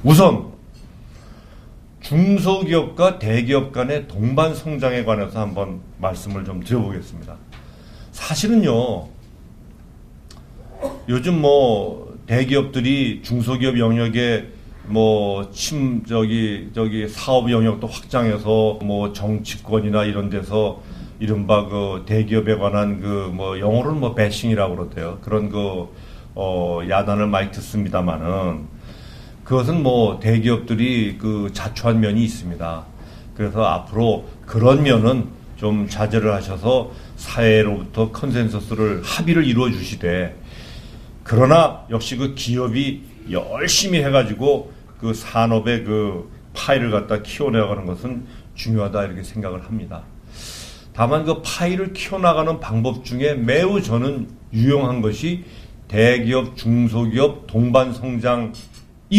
우선 중소기업과 대기업 간의 동반 성장에 관해서 한번 말씀을 좀 드려보겠습니다. 사실은요, 요즘 대기업들이 중소기업 영역에 사업 영역도 확장해서 정치권이나 이런 데서 이른바 대기업에 관한 영어로는 배싱이라고 그러대요. 그런 야단을 많이 듣습니다만은 그것은 대기업들이 자초한 면이 있습니다. 그래서 앞으로 그런 면은 좀 자제를 하셔서 사회로부터 컨센서스를 합의를 이루어 주시되, 그러나 역시 기업이 열심히 해가지고 산업의 파이를 갖다 키워나가는 것은 중요하다, 이렇게 생각을 합니다. 다만 파이를 키워나가는 방법 중에 매우 저는 유용한 것이 대기업, 중소기업 동반 성장이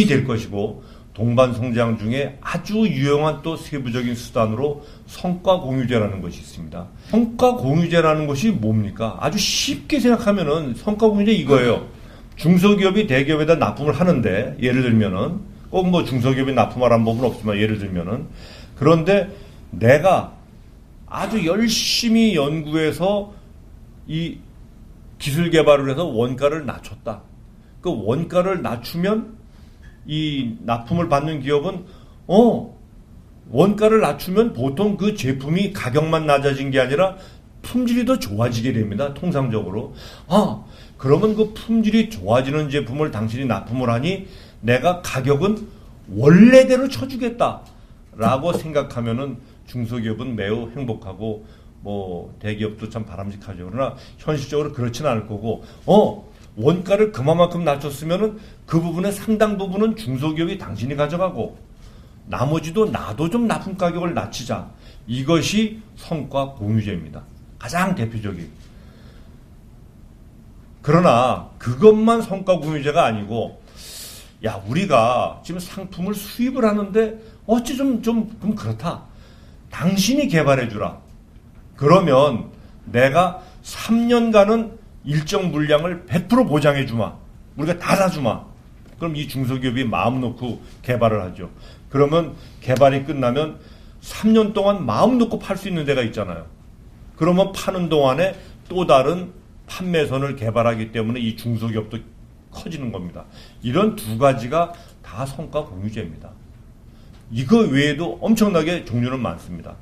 될 것이고, 동반 성장 중에 아주 유용한 또 세부적인 수단으로 성과 공유제라는 것이 있습니다. 성과 공유제라는 것이 뭡니까? 아주 쉽게 생각하면은 성과 공유제 이거예요. 중소기업이 대기업에다 납품을 하는데, 예를 들면은 꼭 중소기업이 납품하라는 법은 없지만, 예를 들면은, 그런데 내가 아주 열심히 연구해서 이 기술 개발을 해서 원가를 낮췄다. 그 원가를 낮추면 이 납품을 받는 기업은 원가를 낮추면 보통 그 제품이 가격만 낮아진 게 아니라 품질이 더 좋아지게 됩니다. 통상적으로. 그러면 그 품질이 좋아지는 제품을 당신이 납품을 하니 내가 가격은 원래대로 쳐주겠다라고 생각하면은 중소기업은 매우 행복하고 대기업도 참 바람직하죠. 그러나 현실적으로 그렇지는 않을 거고, 원가를 그만큼 낮췄으면은 그 부분의 상당 부분은 중소기업이 당신이 가져가고, 나머지도 나도 좀 납품 가격을 낮추자. 이것이 성과 공유제입니다. 가장 대표적인. 그러나 그것만 성과 공유제가 아니고, 우리가 지금 상품을 수입을 하는데 어찌 좀 그렇다. 당신이 개발해주라. 그러면 내가 3년간은 일정 물량을 100% 보장해주마. 우리가 다 사주마. 그럼 이 중소기업이 마음 놓고 개발을 하죠. 그러면 개발이 끝나면 3년 동안 마음 놓고 팔 수 있는 데가 있잖아요. 그러면 파는 동안에 또 다른 판매선을 개발하기 때문에 이 중소기업도 커지는 겁니다. 이런 두 가지가 다 성과 공유제입니다. 이거 외에도 엄청나게 종류는 많습니다.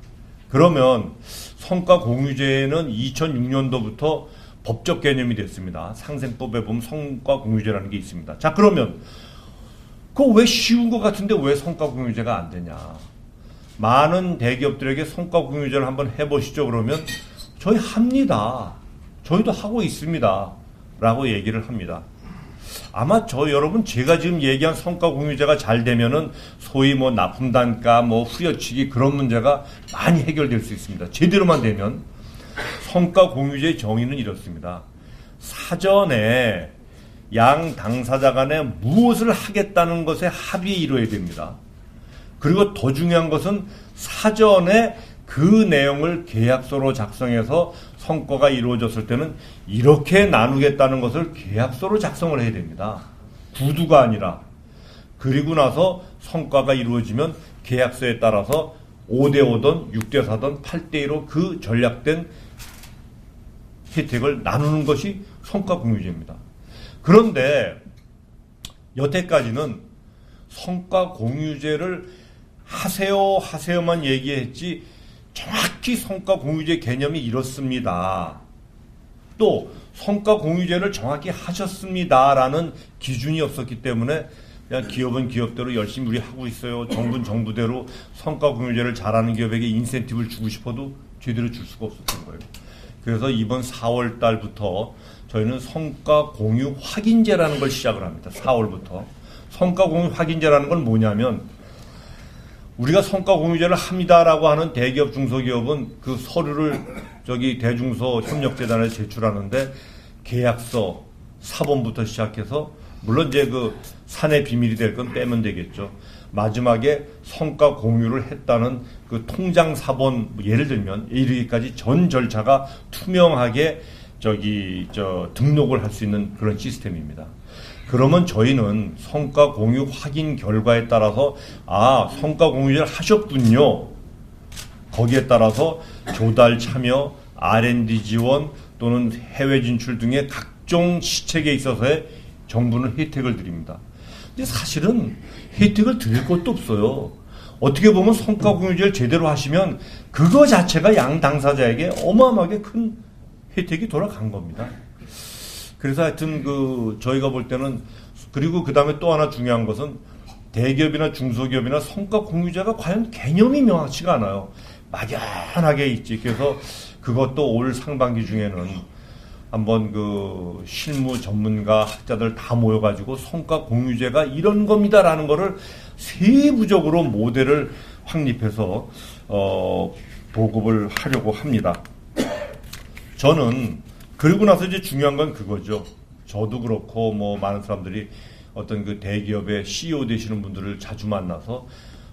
그러면 성과 공유제는 2006년도부터 법적 개념이 됐습니다. 상생법에 보면 성과 공유제라는 게 있습니다. 자, 그러면 그거 왜 쉬운 것 같은데 왜 성과 공유제가 안 되냐? 많은 대기업들에게 성과 공유제를 한번 해보시죠. 그러면 저희 합니다. 저희도 하고 있습니다. 라고 얘기를 합니다. 아마 여러분 제가 지금 얘기한 성과 공유제가 잘 되면은 소위 납품 단가, 후려치기 그런 문제가 많이 해결될 수 있습니다. 제대로만 되면. 성과 공유제의 정의는 이렇습니다. 사전에 양 당사자 간에 무엇을 하겠다는 것에 합의에 이루어야 됩니다. 그리고 더 중요한 것은 사전에 그 내용을 계약서로 작성해서 성과가 이루어졌을 때는 이렇게 나누겠다는 것을 계약서로 작성을 해야 됩니다. 구두가 아니라. 그리고 나서 성과가 이루어지면 계약서에 따라서 5대5든 6대4든 8대2로 그 전략된 혜택을 나누는 것이 성과 공유제입니다. 그런데 여태까지는 성과 공유제를 하세요만 얘기했지 정확히 성과 공유제 개념이 이렇습니다. 또 성과 공유제를 정확히 하셨습니다라는 기준이 없었기 때문에 그냥 기업은 기업대로 열심히 우리 하고 있어요. 정부는 정부대로 성과 공유제를 잘하는 기업에게 인센티브를 주고 싶어도 제대로 줄 수가 없었던 거예요. 그래서 이번 4월 달부터 저희는 성과 공유 확인제라는 걸 시작을 합니다. 4월부터. 성과 공유 확인제라는 건 뭐냐면 우리가 성과 공유제를 합니다라고 하는 대기업 중소기업은 그 서류를 대중소 협력재단에 제출하는데 계약서, 사본부터 시작해서 물론 이제 사내 비밀이 될 건 빼면 되겠죠. 마지막에 성과 공유를 했다는 그 통장 사본 예를 들면 이르기까지 전 절차가 투명하게 등록을 할 수 있는 그런 시스템입니다. 그러면 저희는 성과 공유 확인 결과에 따라서 성과 공유를 하셨군요. 거기에 따라서 조달 참여, R&D 지원 또는 해외 진출 등의 각종 시책에 있어서의 정부는 혜택을 드립니다. 근데 사실은 혜택을 드릴 것도 없어요. 어떻게 보면 성과 공유제를 제대로 하시면 그거 자체가 양 당사자에게 어마어마하게 큰 혜택이 돌아간 겁니다. 그래서 하여튼 저희가 볼 때는, 그리고 그 다음에 또 하나 중요한 것은 대기업이나 중소기업이나 성과 공유제가 과연 개념이 명확치가 않아요. 막연하게 있지. 그래서 그것도 올 상반기 중에는 한번 실무 전문가 학자들 다 모여가지고 성과 공유제가 이런 겁니다라는 거를 세부적으로 모델을 확립해서 보급을 하려고 합니다. 저는 그러고 나서 이제 중요한 건 그거죠. 저도 그렇고 많은 사람들이 어떤 대기업의 CEO 되시는 분들을 자주 만나서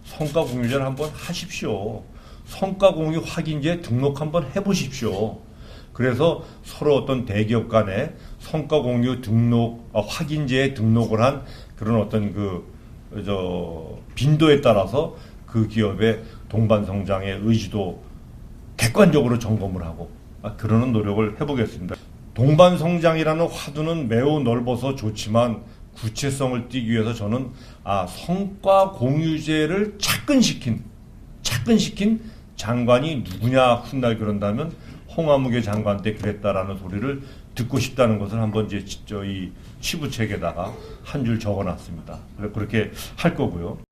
성과 공유제를 한번 하십시오. 성과 공유 확인제 등록 한번 해보십시오. 그래서 서로 어떤 대기업 간에 성과 공유 등록, 확인제에 등록을 한 그런 어떤 빈도에 따라서 그 기업의 동반성장의 의지도 객관적으로 점검을 하고 그러는 노력을 해보겠습니다. 동반성장이라는 화두는 매우 넓어서 좋지만 구체성을 띠기 위해서 저는 성과 공유제를 착근시킨 장관이 누구냐 훗날 그런다면 홍아무개 장관 때 그랬다라는 소리를 듣고 싶다는 것을 한번 이제 이 치부책에다가 한 줄 적어놨습니다. 그렇게 할 거고요.